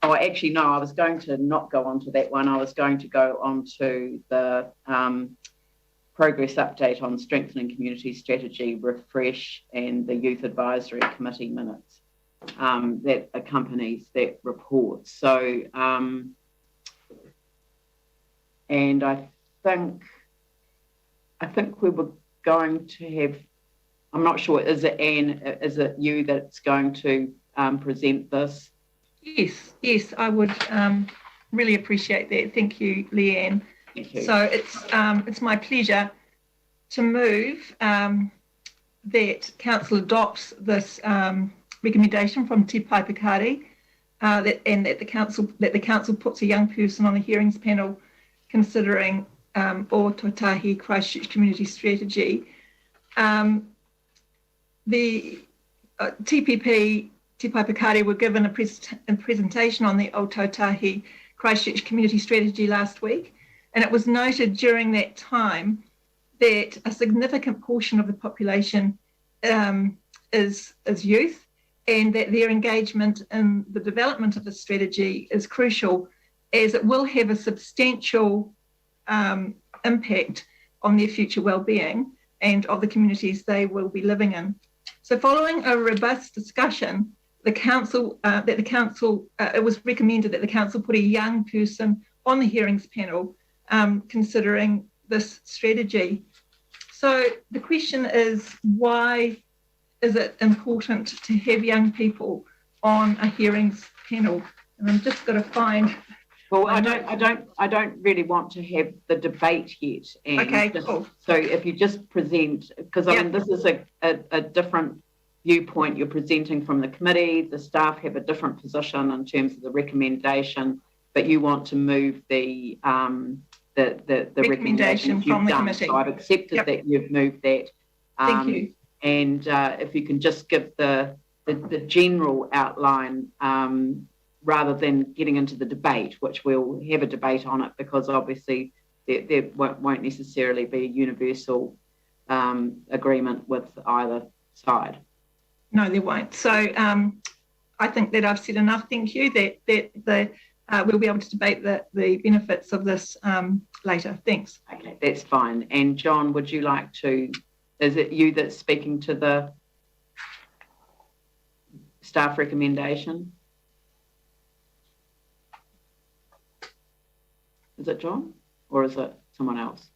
Oh, actually, no, I was going to not go on to that one. I was going to go on to the progress update on strengthening community strategy, refresh, and the Youth Advisory Committee minutes that accompanies that report. So, and I think we were going to have, I'm not sure, is it Anne, is it you that's going to present this? Yes, I would really appreciate that. Thank you, Leanne. Thank you. So it's my pleasure to move that Council adopts this recommendation from Te Pai Pakari, and that the council puts a young person on the hearings panel considering O Totahi Christchurch community strategy. The TPP Te Pai Pakari were given a presentation on the O Totahi Christchurch community strategy last week, and it was noted during that time that a significant portion of the population is youth, and that their engagement in the development of the strategy is crucial, as it will have a substantial impact on their future well-being and of the communities they will be living in. So following a robust discussion, it was recommended that the council put a young person on the hearings panel considering this strategy. So the question is, why is it important to have young people on a hearings panel? And I'm just going to find. Well, I don't really want to have the debate yet. And okay, cool. So if you just present, because I mean, this is a different viewpoint you're presenting from the committee. The staff have a different position in terms of the recommendation, but you want to move the recommendation from the committee. So I've accepted that you've moved that. Thank you. And if you can just give the general outline rather than getting into the debate, which we'll have a debate on it, because obviously there won't necessarily be a universal agreement with either side. No, there won't. So I think that I've said enough. Thank you. That we'll be able to debate the benefits of this later. Thanks. Okay, that's fine. And John, would you like to? Is it you that's speaking to the staff recommendation? Is it John, or is it someone else?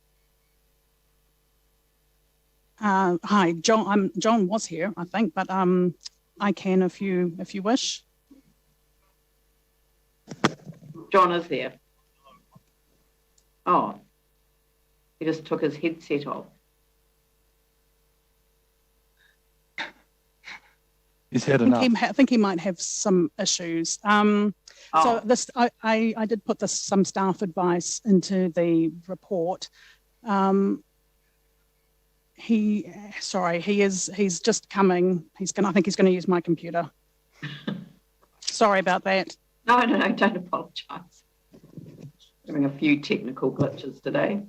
Hi, John. John was here, I think, but I can if you wish. John is there. Oh, he just took his headset off. He's had enough. I think he might have some issues. So this, I did put some staff advice into the report. He's just coming. I think he's going to use my computer. Sorry about that. No, don't apologise. Having a few technical glitches today.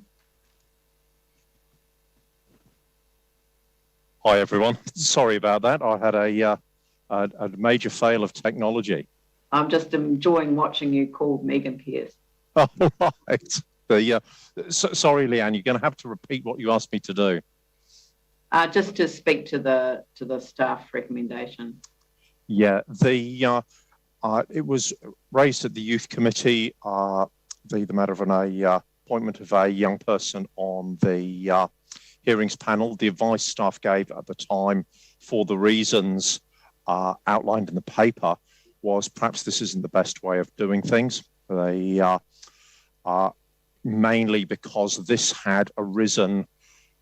Hi everyone. Sorry about that. I had a major fail of technology. I'm just enjoying watching you call Megan Pierce. Oh, right. Sorry, Leanne. You're going to have to repeat what you asked me to do. Just to speak to the staff recommendation. Yeah, it was raised at the youth committee, the matter of an appointment of a young person on the hearings panel. The advice staff gave at the time, for the reasons outlined in the paper, was perhaps this isn't the best way of doing things. They mainly because this had arisen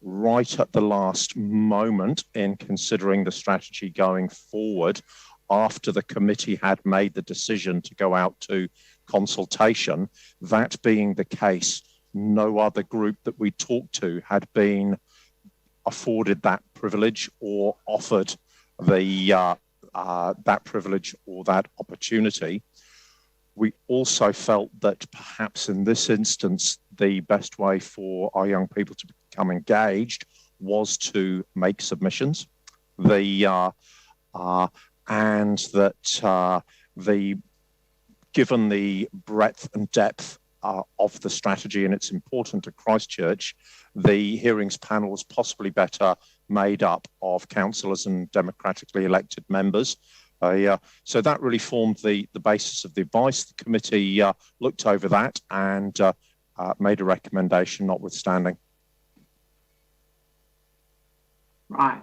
right at the last moment in considering the strategy going forward, after the committee had made the decision to go out to consultation. That being the case, no other group that we talked to had been afforded that privilege or offered that privilege or that opportunity. We also felt that perhaps in this instance, the best way for our young people to become engaged was to make submissions. And that the given the breadth and depth of the strategy, and it's important to Christchurch, the hearings panel was possibly better made up of councillors and democratically elected members. So that really formed the basis of the advice. The committee looked over that and made a recommendation notwithstanding. Right.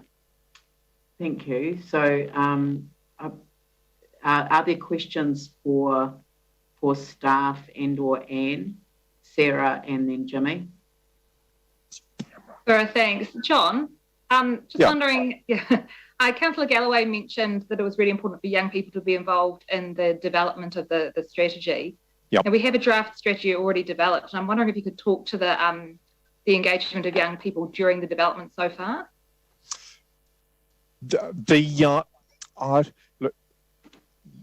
Thank you. So are there questions for staff and or Anne, Sarah, and then Jimmy? Sure, thanks. John, wondering, Councillor Galloway mentioned that it was really important for young people to be involved in the development of the strategy. Yep. And we have a draft strategy already developed, and I'm wondering if you could talk to the engagement of young people during the development so far. Look,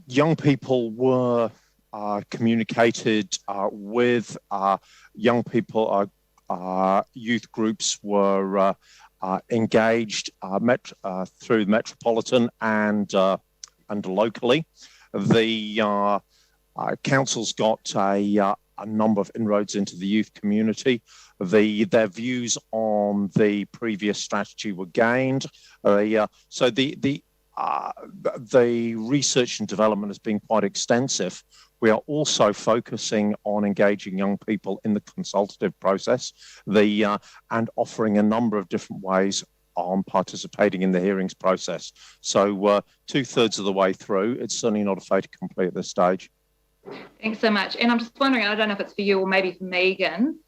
young people were communicated with, young people, youth groups were engaged through the Metropolitan and locally. The council's got a number of inroads into the youth community. Their views on the previous strategy were gained. So the research and development has been quite extensive. We are also focusing on engaging young people in the consultative process, and offering a number of different ways on participating in the hearings process. So 2/3 of the way through, it's certainly not a fait accompli at this stage. Thanks so much. And I'm just wondering, I don't know if it's for you or maybe for Megan,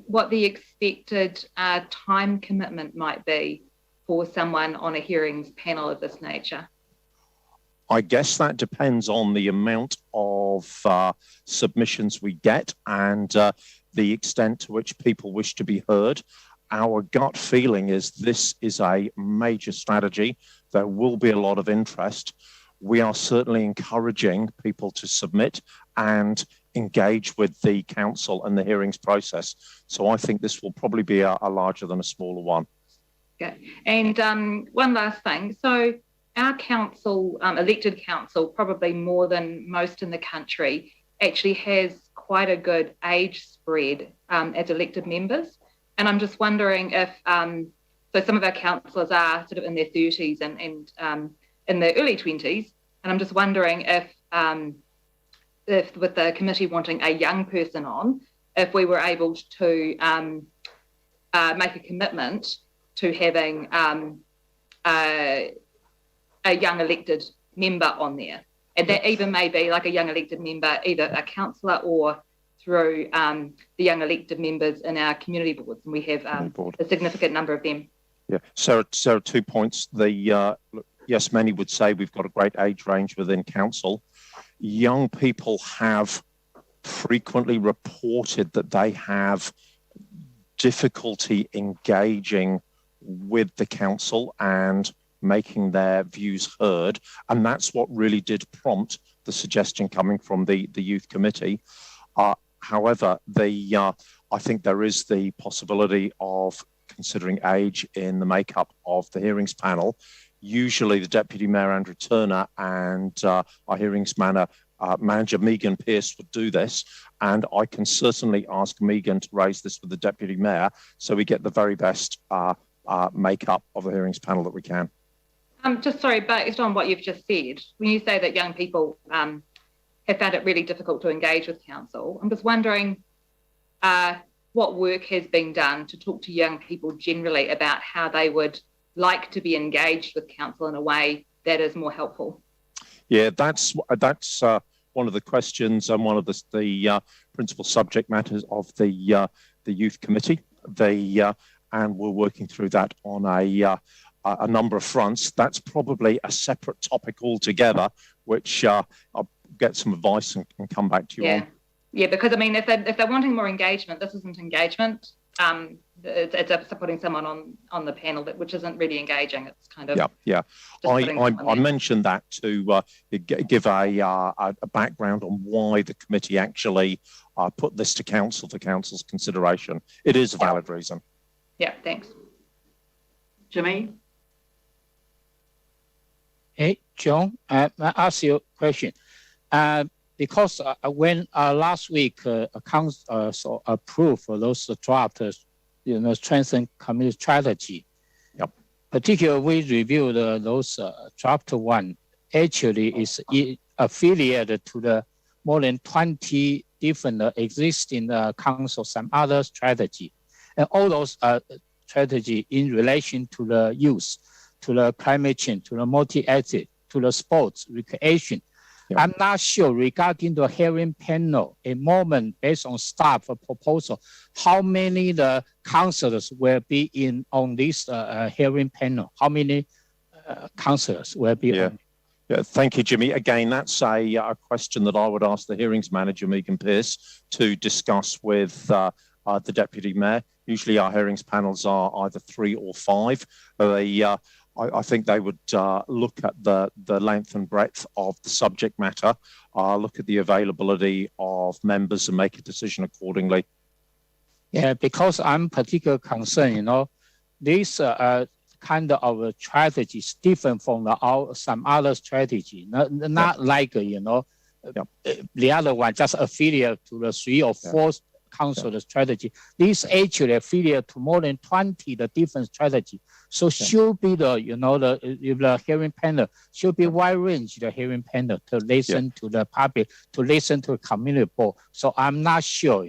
what the expected time commitment might be for someone on a hearings panel of this nature. I guess that depends on the amount of submissions we get and the extent to which people wish to be heard. Our gut feeling is this is a major strategy. There will be a lot of interest. We are certainly encouraging people to submit and engage with the council and the hearings process. So I think this will probably be a larger than a smaller one. Okay. And one last thing. So our council, elected council, probably more than most in the country, actually has quite a good age spread as elected members. And I'm just wondering if, so some of our councillors are sort of in their 30s and in their early 20s. And I'm just wondering if with the committee wanting a young person on, if we were able to make a commitment to having a young elected member on there. And that even may be like a young elected member, either a councillor or through the young elected members in our community boards. And we have a significant number of them. Yeah, so 2 points. Yes, many would say we've got a great age range within council. Young people have frequently reported that they have difficulty engaging with the council and making their views heard. And that's what really did prompt the suggestion coming from the youth committee. However, I think there is the possibility of considering age in the makeup of the hearings panel. Usually the Deputy Mayor Andrew Turner and our hearings manager Megan Pearce would do this, and I can certainly ask Megan to raise this with the Deputy Mayor so we get the very best makeup of the hearings panel that we can. Just sorry, based on what you've just said, when you say that young people have found it really difficult to engage with council, I'm just wondering what work has been done to talk to young people generally about how they would like to be engaged with council in a way that is more helpful. Yeah, that's one of the questions and one of the principal subject matters of the youth committee. And we're working through that on a number of fronts. That's probably a separate topic altogether, which I'll get some advice and come back to you on. Yeah, because I mean, if they're wanting more engagement, this isn't engagement. It's putting someone on the panel which isn't really engaging. It's kind of I mentioned that to give a background on why the committee actually put this to council for council's consideration. It is a valid reason. Yeah, thanks. Jimmy? Hey, John, I ask you a question. because when last week council approved those draft, strengthen community strategy. Yep. Particularly, we reviewed those draft one. Actually, is affiliated to the more than 20 different existing council, some other strategy, and all those strategy in relation to the youth, to the climate change, to the multi-ethnic, to the sports, recreation. Yep. I'm not sure regarding the hearing panel, a moment based on staff proposal, how many the councillors will be in on this hearing panel? How many councillors will be on? Yeah, thank you, Jimmy. Again, that's a question that I would ask the hearings manager, Megan Pearce, to discuss with the Deputy Mayor. Usually our hearings panels are either 3 or 5. I think they would look at the length and breadth of the subject matter, look at the availability of members and make a decision accordingly. Yeah, because I'm particularly concerned, this kind of strategy is different from some other strategy, not like, the other one just affiliate to the 3 or 4 council strategy. This actually affiliate to more than 20 the different strategy. So should be the hearing panel should be wide range the hearing panel to listen to the public, to listen to the community board. So I'm not sure,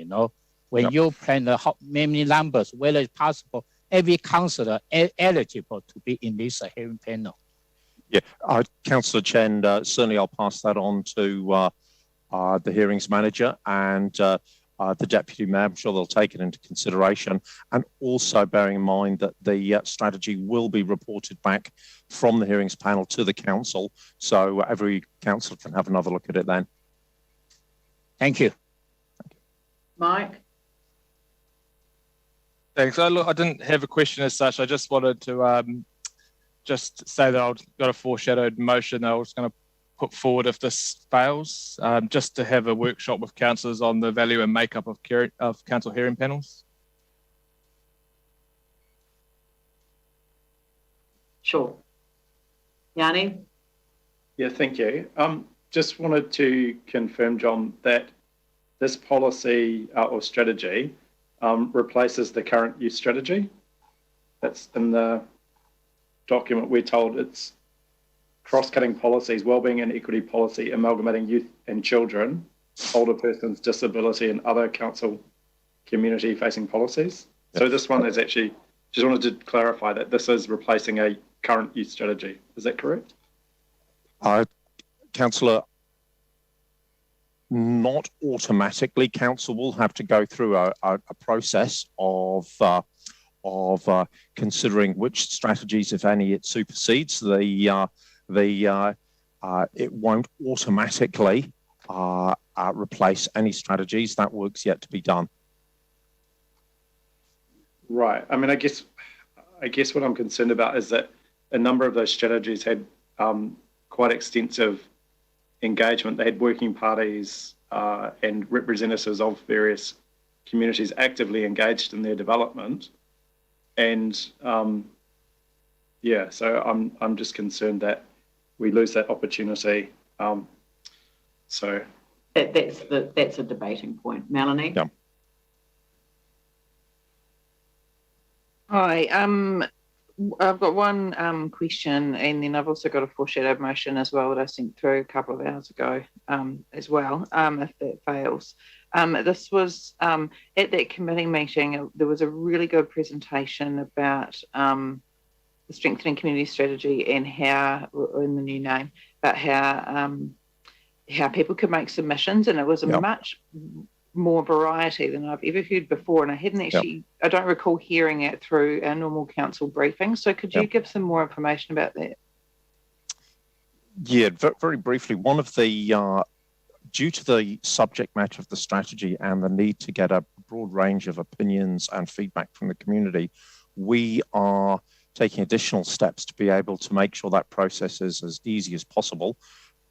when you plan how many numbers, whether it's possible every councillor eligible to be in this hearing panel. Yeah, Councillor Chen, certainly I'll pass that on to the hearings manager and the Deputy Mayor. I'm sure they'll take it into consideration, and also bearing in mind that the strategy will be reported back from the hearings panel to the council, so every councillor can have another look at it then. Thank you. Mike? Thanks. I didn't have a question as such. I just wanted to just say that I've got a foreshadowed motion I was going to put forward if this fails, just to have a workshop with councillors on the value and makeup of council hearing panels. Sure. Yanni? Yeah, thank you. Just wanted to confirm, John, that this policy or strategy replaces the current youth strategy. That's in the document. We're told it's cross-cutting policies, wellbeing and equity policy, amalgamating youth and children, older persons, disability, and other council community-facing policies. Yep. So this one is actually, just wanted to clarify that this is replacing a current youth strategy. Is that correct? Councillor, not automatically. Council will have to go through a process of considering which strategies, if any, it supersedes. It won't automatically replace any strategies. That work's yet to be done. Right. I mean, I guess what I'm concerned about is that a number of those strategies had quite extensive engagement. They had working parties and representatives of various communities actively engaged in their development. And so I'm just concerned that we lose that opportunity. So that's a debating point. Melanie? Yeah. Hi, I've got one question, and then I've also got a foreshadowed motion as well that I sent through a couple of hours ago as well, if that fails. This was at that committee meeting, there was a really good presentation about the strengthening community strategy and how, in the new name, about how people could make submissions, and it was a much more variety than I've ever heard before, and I hadn't actually, I don't recall hearing it through our normal council briefing. So could you give some more information about that? Yeah, very briefly, one of the, due to the subject matter of the strategy and the need to get a broad range of opinions and feedback from the community, we are taking additional steps to be able to make sure that process is as easy as possible.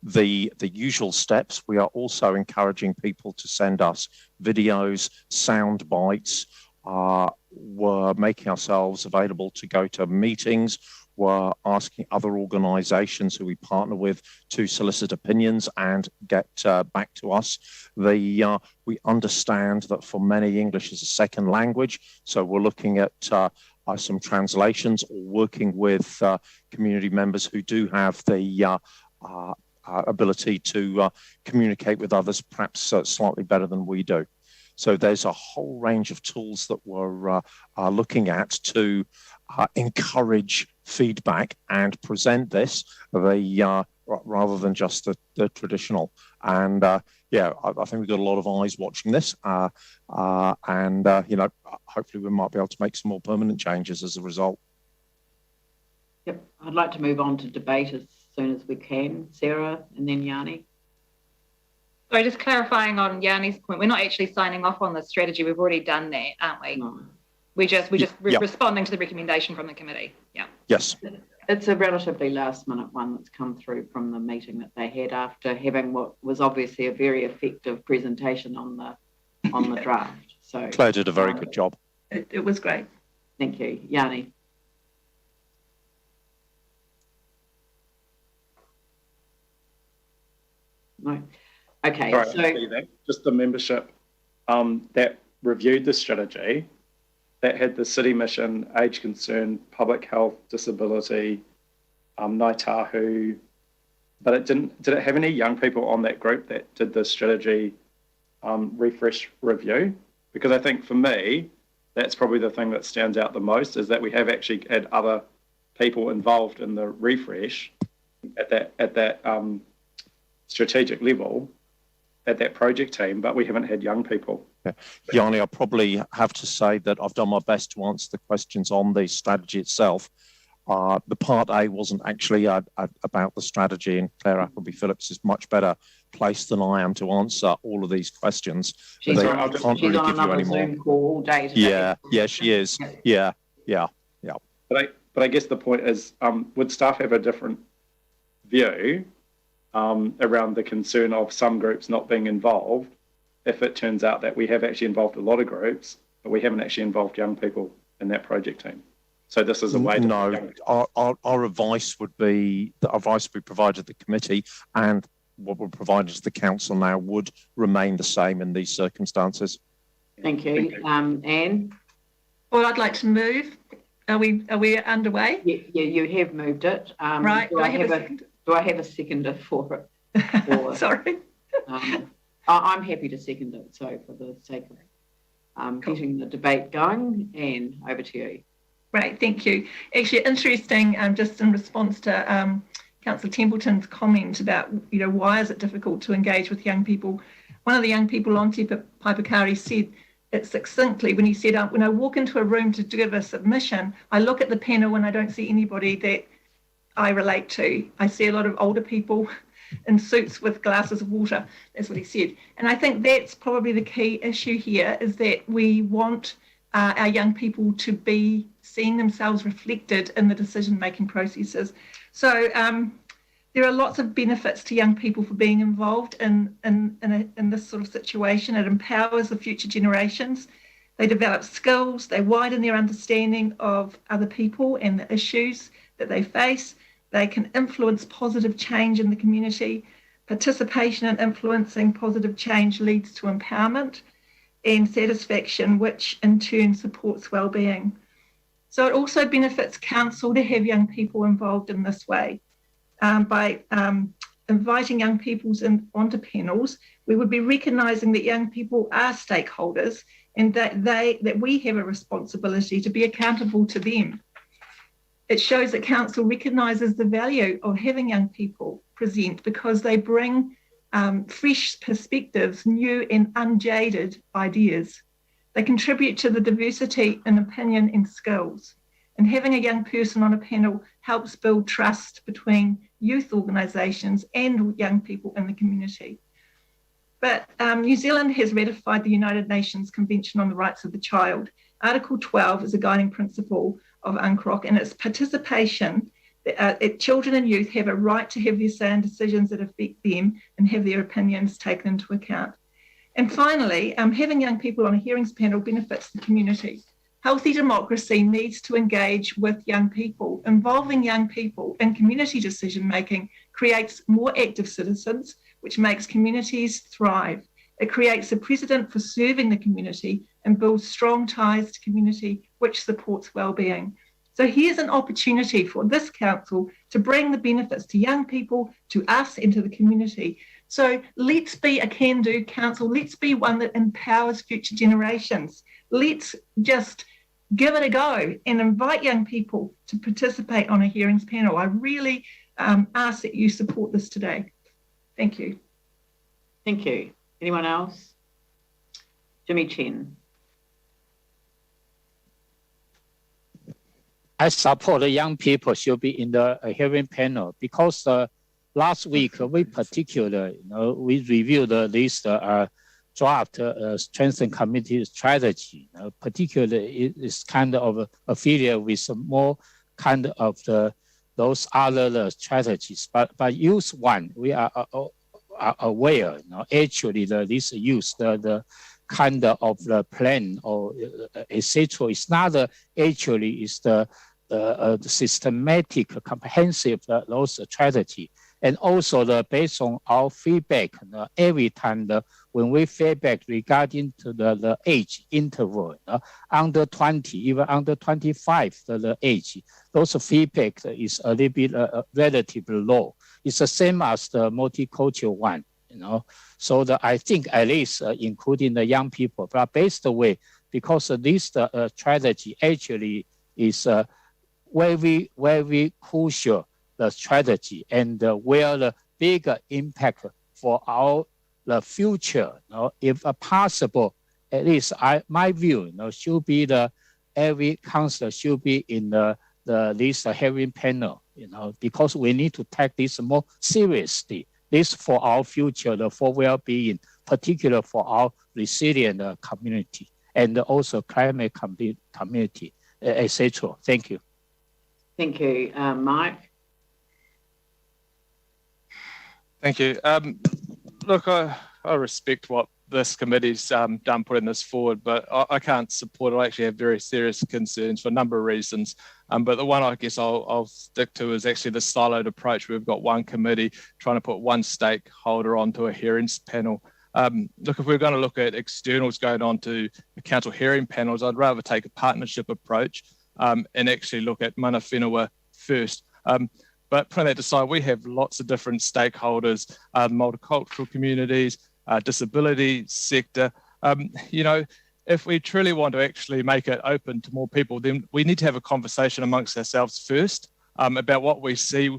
The usual steps, we are also encouraging people to send us videos, sound bites. We're making ourselves available to go to meetings were asking other organisations who we partner with to solicit opinions and get back to us. We understand that for many English is a second language, so we're looking at some translations or working with community members who do have the ability to communicate with others perhaps slightly better than we do. So there's a whole range of tools that we're looking at to encourage feedback and present this rather than just the traditional. And yeah, I think we've got a lot of eyes watching this, and you know, hopefully we might be able to make some more permanent changes as a result. Yep, I'd like to move on to debate as soon as we can. Sarah, and then Yanni. So just clarifying on Yanni's point, we're not actually signing off on the strategy. We've already done that, aren't we? No. We're just responding to the recommendation from the committee. Yeah. Yes. It's a relatively last minute one that's come through from the meeting that they had after having what was obviously a very effective presentation on the draft. So Claire did a very good job. It was great. Thank you. Yanni. No. Okay. Sorry, so just the membership that reviewed the strategy, that had the city mission, age concern, public health, disability, Ngāi Tahu, but it didn't. Did it have any young people on that group that did the strategy refresh review? Because I think for me, that's probably the thing that stands out the most, is that we have actually had other people involved in the refresh at that strategic level, at that project team, but we haven't had young people. Yeah. Yanni, I probably have to say that I've done my best to answer the questions on the strategy itself. The part A wasn't actually about the strategy, and Claire Appleby-Phillips is much better placed than I am to answer all of these questions. She's on another Zoom call all day today. Yeah, she is. Yeah. But I guess the point is, would staff have a different view around the concern of some groups not being involved if it turns out that we have actually involved a lot of groups, but we haven't actually involved young people in that project team? So this is a way to... No, our advice would be, the advice we provided the committee and what we're providing to the council now would remain the same in these circumstances. Thank you. Anne? Well, I'd like to move. Are we underway? Yeah, you have moved it. Right. Do I have a seconder for it? Sorry. I'm happy to second it. So for the sake of getting the debate going, Anne, over to you. Right, thank you. Actually, interesting, just in response to Councillor Templeton's comment about, why is it difficult to engage with young people? One of the young people on Te Paipakari said it succinctly when he said, when I walk into a room to give a submission, I look at the panel and I don't see anybody that I relate to. I see a lot of older people in suits with glasses of water. That's what he said. And I think that's probably the key issue here, is that we want our young people to be seeing themselves reflected in the decision-making processes. So there are lots of benefits to young people for being involved in this sort of situation. It empowers the future generations. They develop skills, they widen their understanding of other people and the issues that they face. They can influence positive change in the community. Participation and influencing positive change leads to empowerment and satisfaction, which in turn supports well-being. So it also benefits council to have young people involved in this way. By inviting young people onto panels, we would be recognising that young people are stakeholders and that we have a responsibility to be accountable to them. It shows that council recognises the value of having young people present because they bring fresh perspectives, new and unjaded ideas. They contribute to the diversity in opinion and skills. And having a young person on a panel helps build trust between youth organisations and young people in the community. But New Zealand has ratified the United Nations Convention on the Rights of the Child. Article 12 is a guiding principle of UNCROC, and its participation children and youth have a right to have their say in decisions that affect them and have their opinions taken into account. And finally, having young people on a hearings panel benefits the community. Healthy democracy needs to engage with young people. Involving young people in community decision-making creates more active citizens, which makes communities thrive. It creates a precedent for serving the community and builds strong ties to community, which supports well-being. So here's an opportunity for this council to bring the benefits to young people, to us, and to the community. So let's be a can-do council. Let's be one that empowers future generations. Let's just give it a go and invite young people to participate on a hearings panel. I really ask that you support this today. Thank you. Thank you. Anyone else? Jimmy Chen. I support the young people should be in the hearing panel because last week we particularly, we reviewed this draft strengthen community strategy. Particularly, it's kind of affiliated with more kind of those other strategies. But use one, we are aware. Actually, this use the kind of the plan or etc. It's not actually is the systematic, comprehensive those strategy. And also based on our feedback, every time when we feedback regarding to the age interval, under 20, even under 25, the age, those feedback is a little bit relatively low. It's the same as the multicultural one, So I think at least including the young people, but based away, because this strategy actually is very, very crucial the strategy and where the bigger impact for the future. If possible, at least my view, should be every councillor should be in this hearing panel, because we need to take this more seriously. This for our future, for well-being, particularly for our resilient community and also climate community, etc. Thank you. Thank you, Mike. Thank you. Look, I respect what this committee's done putting this forward, but I can't support it. I actually have very serious concerns for a number of reasons. But the one I guess I'll stick to is actually the siloed approach. We've got one committee trying to put one stakeholder onto a hearings panel. Look, if we're going to look at externals going on to the council hearing panels, I'd rather take a partnership approach and actually look at mana whenua first. But putting that aside, we have lots of different stakeholders, multicultural communities, disability sector. If we truly want to actually make it open to more people, then we need to have a conversation amongst ourselves first about what we see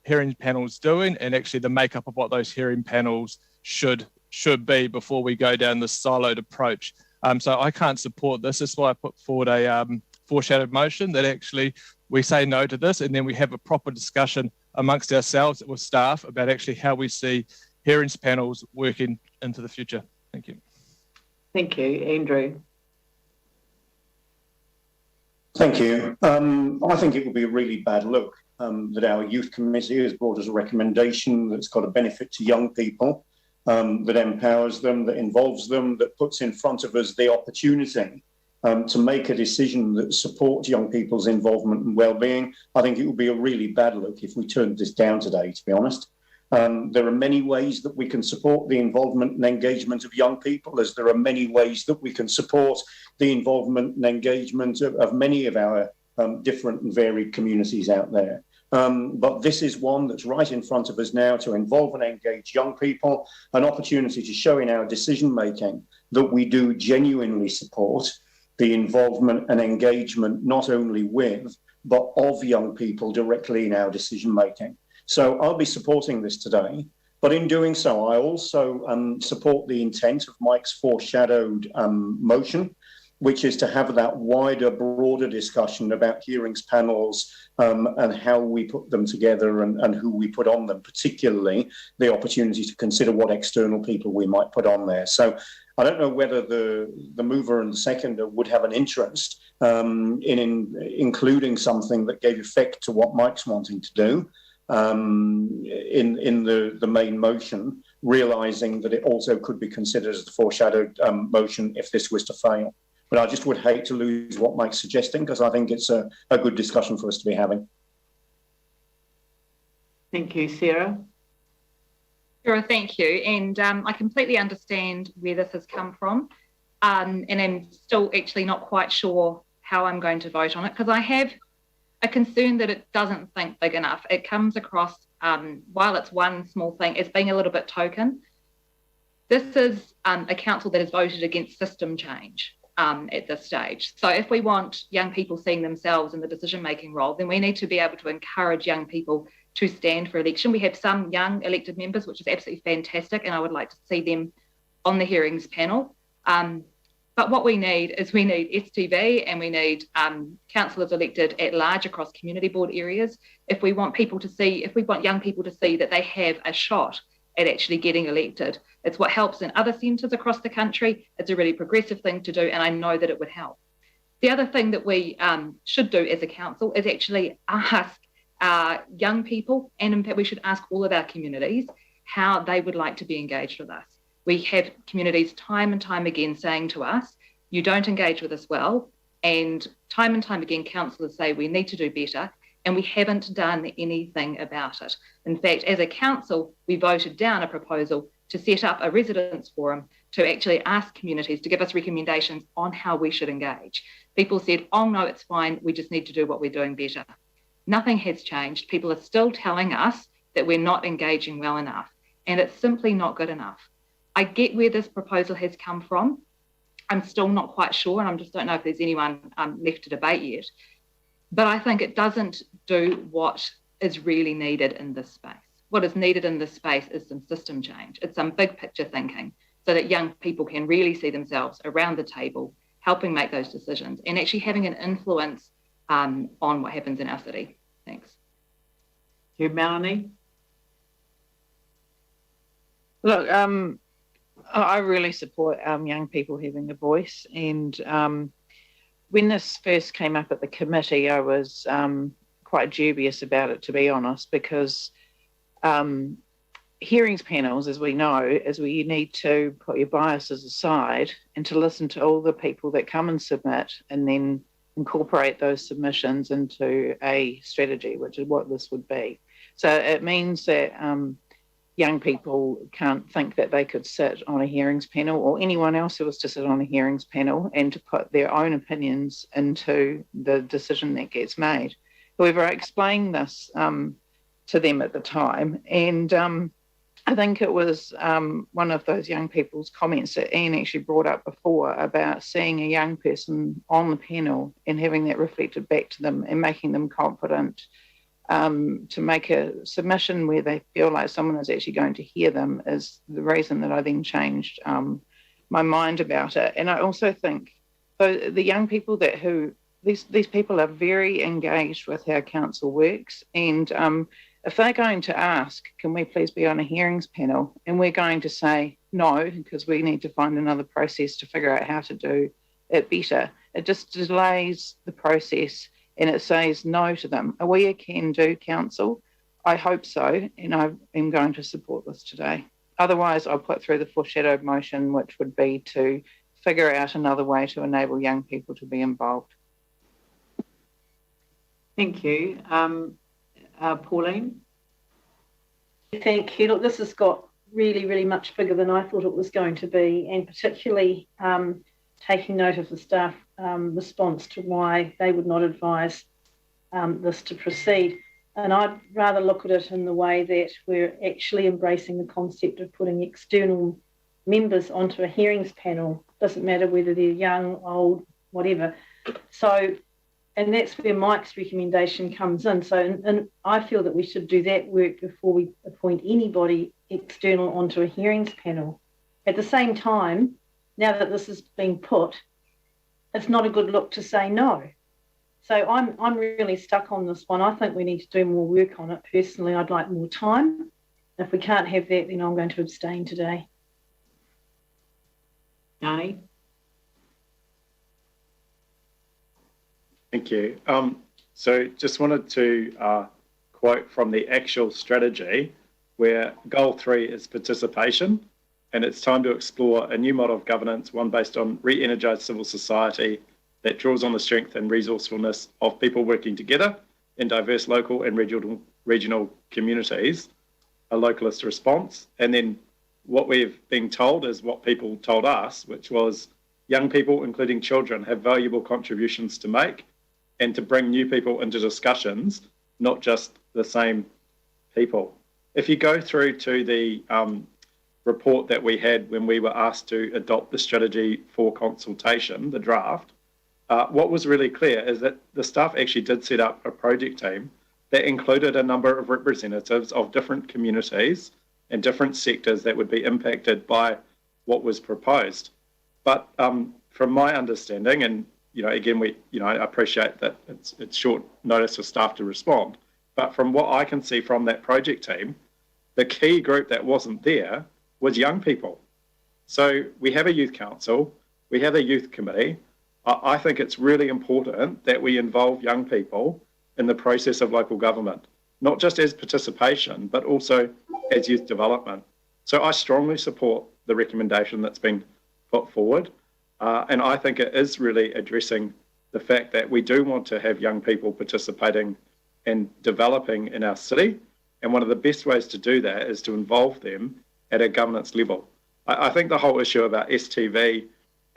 hearing panels doing and actually the makeup of what those hearing panels should be before we go down this siloed approach. So I can't support this. That's why I put forward a foreshadowed motion that actually we say no to this, and then we have a proper discussion amongst ourselves with staff about actually how we see hearings panels working into the future. Thank you. Thank you, Andrew. Thank you. I think it would be a really bad look that our youth committee has brought us a recommendation that's got a benefit to young people, that empowers them, that involves them, that puts in front of us the opportunity to make a decision that supports young people's involvement and well-being. I think it would be a really bad look if we turned this down today, to be honest. There are many ways that we can support the involvement and engagement of young people, as there are many ways that we can support the involvement and engagement of many of our different and varied communities out there. But this is one that's right in front of us now to involve and engage young people, an opportunity to show in our decision-making that we do genuinely support the involvement and engagement not only with, but of young people directly in our decision-making. So I'll be supporting this today, but in doing so, I also support the intent of Mike's foreshadowed motion, which is to have that wider, broader discussion about hearings panels and how we put them together and who we put on them, particularly the opportunity to consider what external people we might put on there. So I don't know whether the mover and the seconder would have an interest in including something that gave effect to what Mike's wanting to do in the main motion, realising that it also could be considered as the foreshadowed motion if this was to fail. But I just would hate to lose what Mike's suggesting, because I think it's a good discussion for us to be having. Thank you, Sarah. Sure, thank you. And I completely understand where this has come from. And I'm still actually not quite sure how I'm going to vote on it, because I have a concern that it doesn't think big enough. It comes across, while it's one small thing, as being a little bit token. This is a council that has voted against system change at this stage. So if we want young people seeing themselves in the decision-making role, then we need to be able to encourage young people to stand for election. We have some young elected members, which is absolutely fantastic, and I would like to see them on the hearings panel. But what we need is STV, and we need councillors elected at large across community board areas. If we want young people to see that they have a shot at actually getting elected, it's what helps in other centres across the country. It's a really progressive thing to do, and I know that it would help. The other thing that we should do as a council is actually ask young people, and in fact we should ask all of our communities how they would like to be engaged with us. We have communities time and time again saying to us, you don't engage with us well, and time again councillors say we need to do better, and we haven't done anything about it. In fact, as a council, we voted down a proposal to set up a residents forum to actually ask communities to give us recommendations on how we should engage. People said, oh no, it's fine, we just need to do what we're doing better. Nothing has changed. People are still telling us that we're not engaging well enough, and it's simply not good enough. I get where this proposal has come from. I'm still not quite sure, and I just don't know if there's anyone left to debate yet. But I think it doesn't do what is really needed in this space. What is needed in this space is some system change. It's some big picture thinking so that young people can really see themselves around the table, helping make those decisions and actually having an influence on what happens in our city. Thanks. You, Melanie? Look, I really support young people having a voice, and when this first came up at the committee, I was quite dubious about it, to be honest, because hearings panels, as we know, is where you need to put your biases aside and to listen to all the people that come and submit, and then incorporate those submissions into a strategy, which is what this would be. So it means that young people can't think that they could sit on a hearings panel, or anyone else who was to sit on a hearings panel, and to put their own opinions into the decision that gets made. However, I explained this to them at the time, and I think it was one of those young people's comments that Ian actually brought up before about seeing a young person on the panel and having that reflected back to them and making them confident to make a submission where they feel like someone is actually going to hear them is the reason that I then changed my mind about it. And I also think the young people these people are very engaged with how council works, and if they're going to ask, can we please be on a hearings panel, and we're going to say no because we need to find another process to figure out how to do it better, it just delays the process and it says no to them. Are we a can-do council? I hope so, and I am going to support this today. Otherwise, I'll put through the foreshadowed motion, which would be to figure out another way to enable young people to be involved. Thank you. Pauline? Thank you. Look, this has got really, really much bigger than I thought it was going to be, and particularly taking note of the staff response to why they would not advise this to proceed. And I'd rather look at it in the way that we're actually embracing the concept of putting external members onto a hearings panel. Doesn't matter whether they're young, old, whatever. So, and that's where Mike's recommendation comes in. So, and I feel that we should do that work before we appoint anybody external onto a hearings panel. At the same time, now that this is being put, it's not a good look to say no. So I'm really stuck on this one. I think we need to do more work on it. Personally, I'd like more time. If we can't have that, then I'm going to abstain today. Yanni? Thank you. So just wanted to quote from the actual strategy where goal 3 is participation. and it's time to explore a new model of governance, one based on re-energised civil society that draws on the strength and resourcefulness of people working together in diverse local and regional communities, a localist response. And then what we've been told is what people told us, which was young people, including children, have valuable contributions to make and to bring new people into discussions, not just the same people. If you go through to the report that we had when we were asked to adopt the strategy for consultation, the draft, what was really clear is that the staff actually did set up a project team that included a number of representatives of different communities and different sectors that would be impacted by what was proposed. But from my understanding, and again, I appreciate that it's short notice for staff to respond, but from what I can see from that project team, the key group that wasn't there was young people. So we have a youth council, we have a youth committee. I think it's really important that we involve young people in the process of local government, not just as participation, but also as youth development. So I strongly support the recommendation that's been put forward. And I think it is really addressing the fact that we do want to have young people participating and developing in our city. And one of the best ways to do that is to involve them at a governance level. I think the whole issue about STV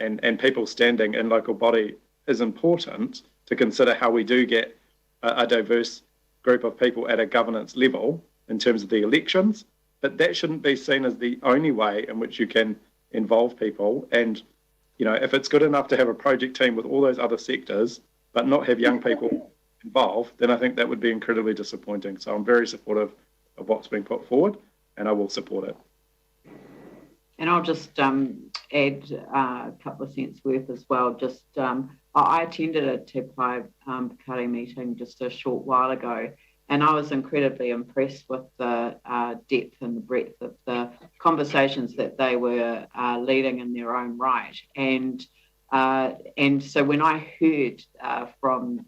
and people standing in local body is important to consider how we do get a diverse group of people at a governance level in terms of the elections, but that shouldn't be seen as the only way in which you can involve people. And if it's good enough to have a project team with all those other sectors, but not have young people involved, then I think that would be incredibly disappointing. So I'm very supportive of what's been put forward, and I will support it. And I'll just add a couple of cents worth as well. Just I attended a Te Pai Pakari meeting just a short while ago, and I was incredibly impressed with the depth and the breadth of the conversations that they were leading in their own right. And so when I heard from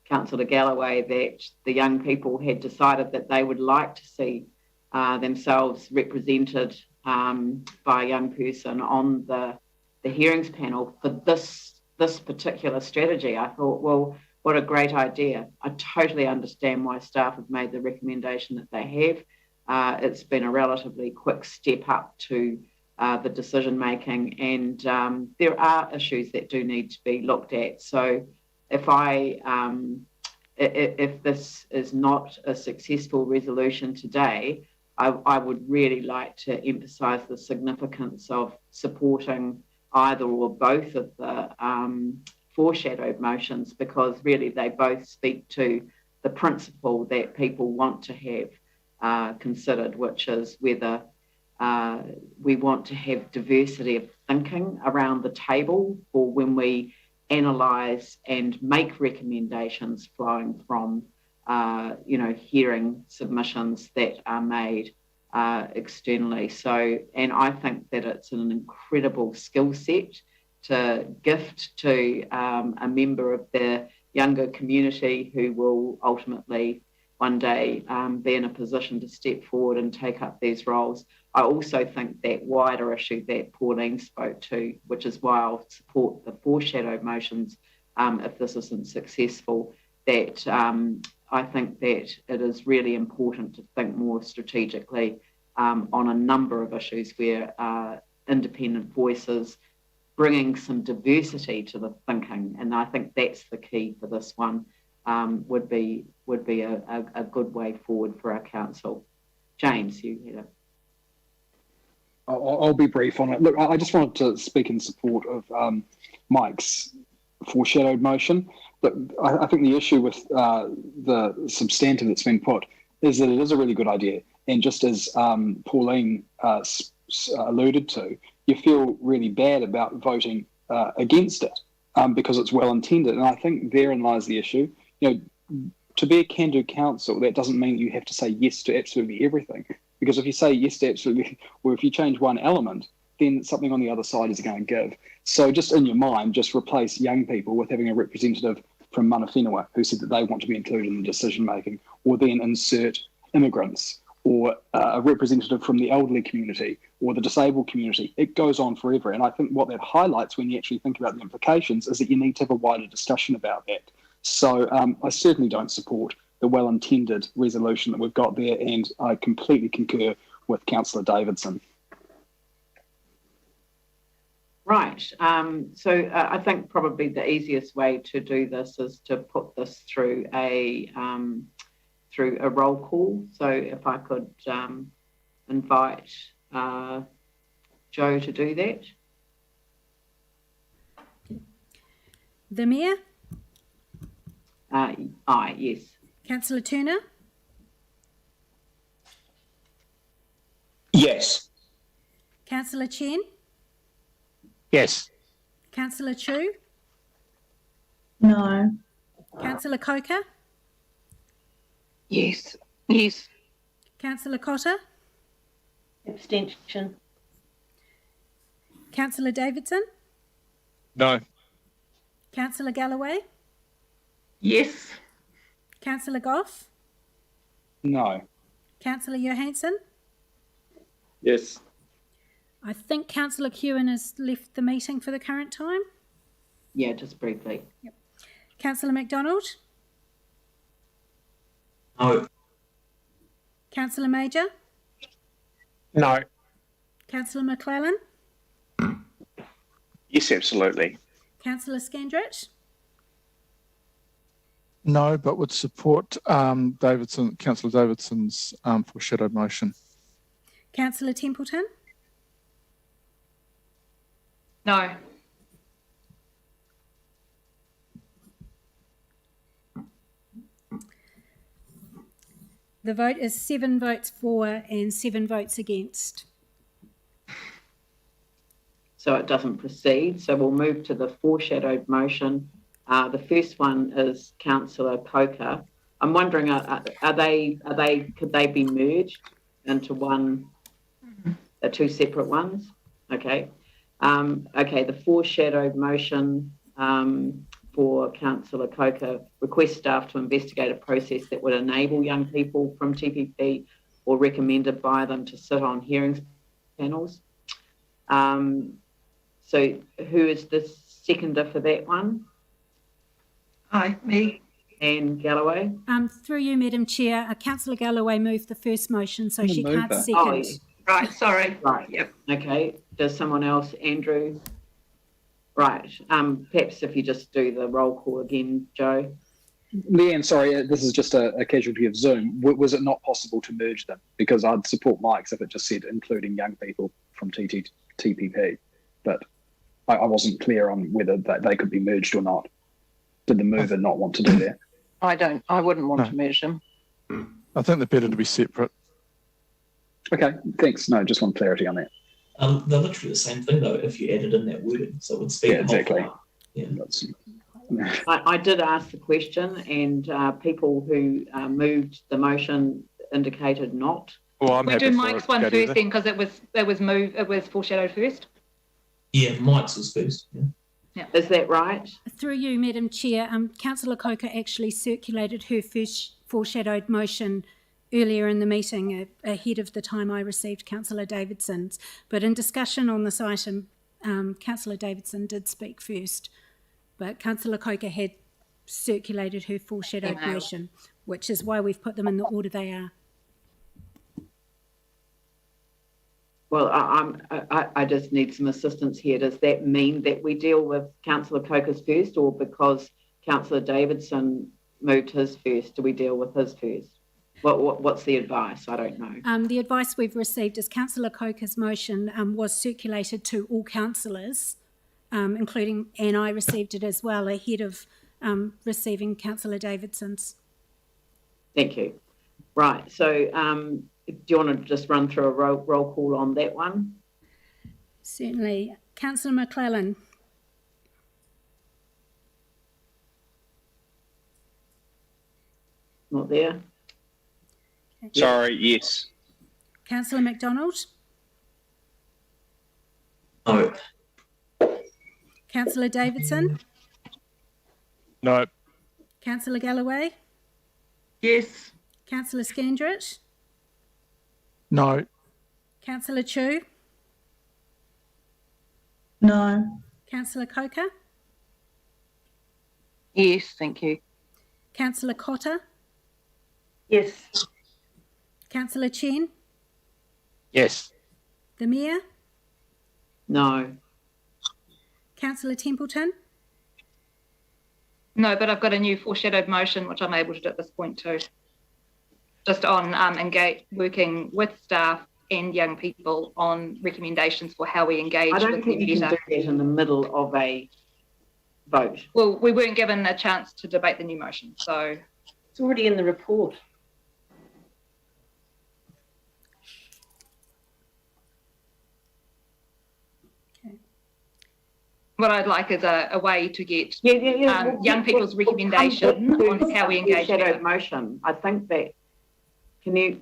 Councillor Galloway that the young people had decided that they would like to see themselves represented by a young person on the hearings panel for this particular strategy, I thought, well, what a great idea. I totally understand why staff have made the recommendation that they have. It's been a relatively quick step up to the decision making, and there are issues that do need to be looked at. So if this is not a successful resolution today, I would really like to emphasise the significance of supporting either or both of the foreshadowed motions, because really they both speak to the principle that people want to have considered, which is whether we want to have diversity of thinking around the table, or when we analyse and make recommendations flowing from hearing submissions that are made externally. So, and I think that it's an incredible skill set to gift to a member of the younger community who will ultimately one day be in a position to step forward and take up these roles. I also think that wider issue that Pauline spoke to, which is why I'll support the foreshadowed motions if this isn't successful, that I think that it is really important to think more strategically on a number of issues where independent voices bringing some diversity to the thinking, and I think that's the key for this one, would be a good way forward for our council. James, you had it. I'll be brief on it. Look, I just wanted to speak in support of Mike's foreshadowed motion. But I think the issue with the substantive that's been put is that it is a really good idea. And just as Pauline alluded to, you feel really bad about voting against it because it's well intended. And I think therein lies the issue. To be a can-do council, that doesn't mean you have to say yes to absolutely everything. Because if you say yes to absolutely, or if you change one element, then something on the other side is going to give. So just in your mind, just replace young people with having a representative from Mana Whenua who said that they want to be included in the decision making, or then insert immigrants or a representative from the elderly community or the disabled community. It goes on forever. And I think what that highlights when you actually think about the implications is that you need to have a wider discussion about that. So I certainly don't support the well-intended resolution that we've got there, and I completely concur with Councillor Davidson. Right. So I think probably the easiest way to do this is to put this through a roll call. So if I could invite Joe to do that. The Mayor? Aye, yes. Councillor Turner? Yes. Councillor Chen? Yes. Councillor Chu? No. Councillor Coker? Yes. Yes. Councillor Cotter? Abstention. Councillor Davidson? No. Councillor Galloway? Yes. Councillor Goff? No. Councillor Johansson? Yes. I think Councillor Kewen has left the meeting for the current time. Yeah, just briefly. Yep. Councillor MacDonald? No. Councillor Major? No. Councillor McClellan? Yes, absolutely. Councillor Scandrett? No, but would support Councillor Davidson's foreshadowed motion. Councillor Templeton? No. The vote is 7 votes for and 7 votes against. So it doesn't proceed. So we'll move to the foreshadowed motion. The first one is Councillor Coker. I'm wondering, could they be merged into one, two separate ones? Okay. Okay, the foreshadowed motion for Councillor Coker requests staff to investigate a process that would enable young people from TPP or recommended by them to sit on hearings panels. So who is the seconder for that one? Aye, me. Anne Galloway. Through you, Madam Chair, Councillor Galloway moved the first motion, so she can't second. Oh, yeah. Right, sorry. Right. Yep. Okay. Does someone else, Andrew? Right. Perhaps if you just do the roll call again, Joe. Leanne, sorry, this is just a casualty of Zoom. Was it not possible to merge them? Because I'd support Mike's if it just said including young people from TPP, but I wasn't clear on whether they could be merged or not. Did the mover not want to do that? I wouldn't want to merge them. I think they're better to be separate. Okay, thanks. No, just want clarity on that. They're literally the same thing though if you added in that wording, so it would speak. Yeah, exactly. Yeah. I did ask the question, and people who moved the motion indicated not. Well, I'm we happy do for Mike's it, one Katie, first then, because it was foreshadowed first. Yeah, Mike's was first. Yeah. Is that right? Through you, Madam Chair, Councillor Coker actually circulated her first foreshadowed motion earlier in the meeting ahead of the time I received Councillor Davidson's. But in discussion on this item, Councillor Davidson did speak first, but Councillor Coker had circulated her foreshadowed motion, which is why we've put them in the order they are. Well, I just need some assistance here. Does that mean that we deal with Councillor Coker's first, or because Councillor Davidson moved his first, do we deal with his first? What's the advice? I don't know. The advice we've received is Councillor Coker's motion was circulated to all councillors, including, and I received it as well, ahead of receiving Councillor Davidson's. Thank you. Right, so do you want to just run through a roll call on that one? Certainly. Councillor McClellan. Not there. Okay. Sorry, yes. Councillor MacDonald. No. Councillor Davidson. No. Councillor Galloway. Yes. Councillor Scandrett. No. Councillor Chu? No. Councillor Coker? Yes, thank you. Councillor Cotter? Yes. Councillor Chen? Yes. The Mayor? No. Councillor Templeton? No, but I've got a new foreshadowed motion, which I'm able to do at this point too. Just on working with staff and young people on recommendations for how we engage I don't with think them you can better. do that in the middle of a vote. Well, we weren't given a chance to debate the new motion, so. It's already in the report. What I'd like is a way to get young people's recommendation on how we engage. Foreshadowed motion. I think that. Can you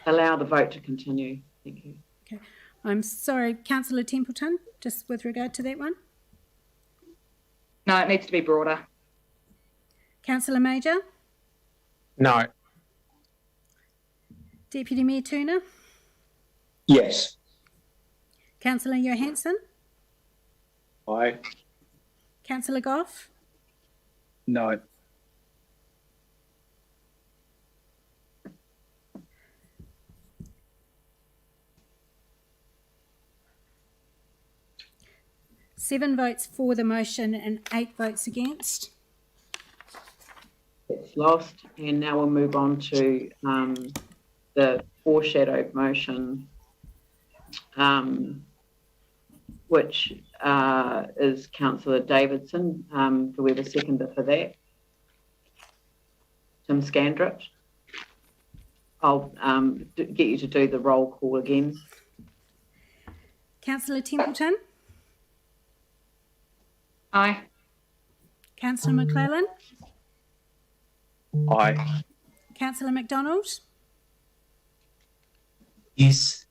allow the vote to continue? Thank you. Okay. I'm sorry, Councillor Templeton, just with regard to that one. No, it needs to be broader. Councillor Major? No. Deputy Mayor Turner? Yes. Councillor Johansson? Aye. Councillor Goff? No. Seven votes for the motion and 8 votes against. It's lost, and now we'll move on to the foreshadowed motion, which is Councillor Davidson. Do we have a seconder for that? Tim Scandrett. I'll get you to do the roll call again. Councillor Templeton? Aye. Councillor McClellan? Aye. Councillor McDonald? Yes.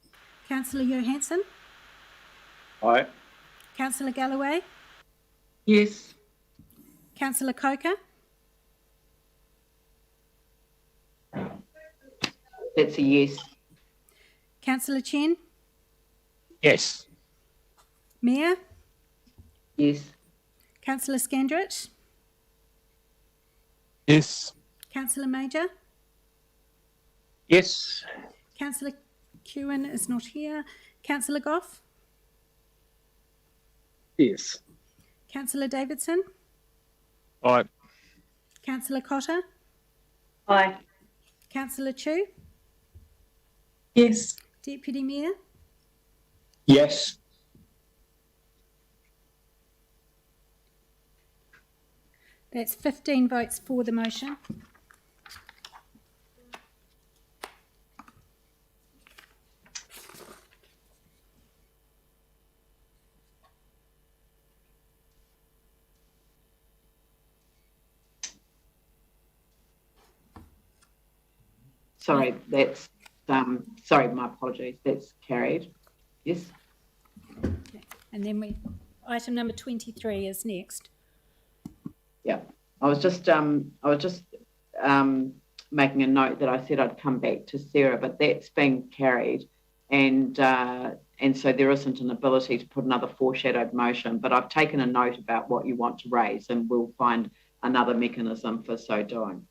Councillor Johansson? Aye. Councillor Galloway? Yes. Councillor Coker? That's a yes. Councillor Chen? Yes. Mayor? Yes. Councillor Scandrett? Yes. Councillor Major? Yes. Councillor Kewen is not here. Councillor Goff? Yes. Councillor Davidson? Aye. Councillor Cotter? Aye. Councillor Chu? Yes. Deputy Mayor? Yes. That's 15 votes for the motion. Sorry, that's sorry, my apologies. That's carried. Yes. Okay. And then item number 23 is next. Yeah, I was just making a note that I said I'd come back to Sarah, but that's been carried, and so there isn't an ability to put another foreshadowed motion. But I've taken a note about what you want to raise, and we'll find another mechanism for so doing.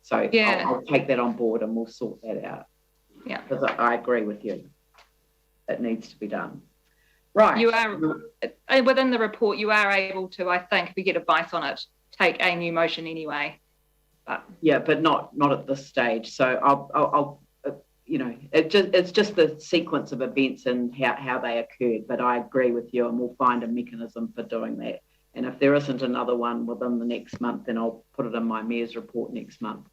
So yeah, I'll take that on board, and we'll sort that out. Yeah, because I agree with you. It needs to be done. Right. You are within the report. You are able to, I think, if we get advice on it, take a new motion anyway. But yeah, but not at this stage. So I'll you know, it's just the sequence of events and how they occurred. But I agree with you, and we'll find a mechanism for doing that. And if there isn't another one within the next month, then I'll put it in my mayor's report next month.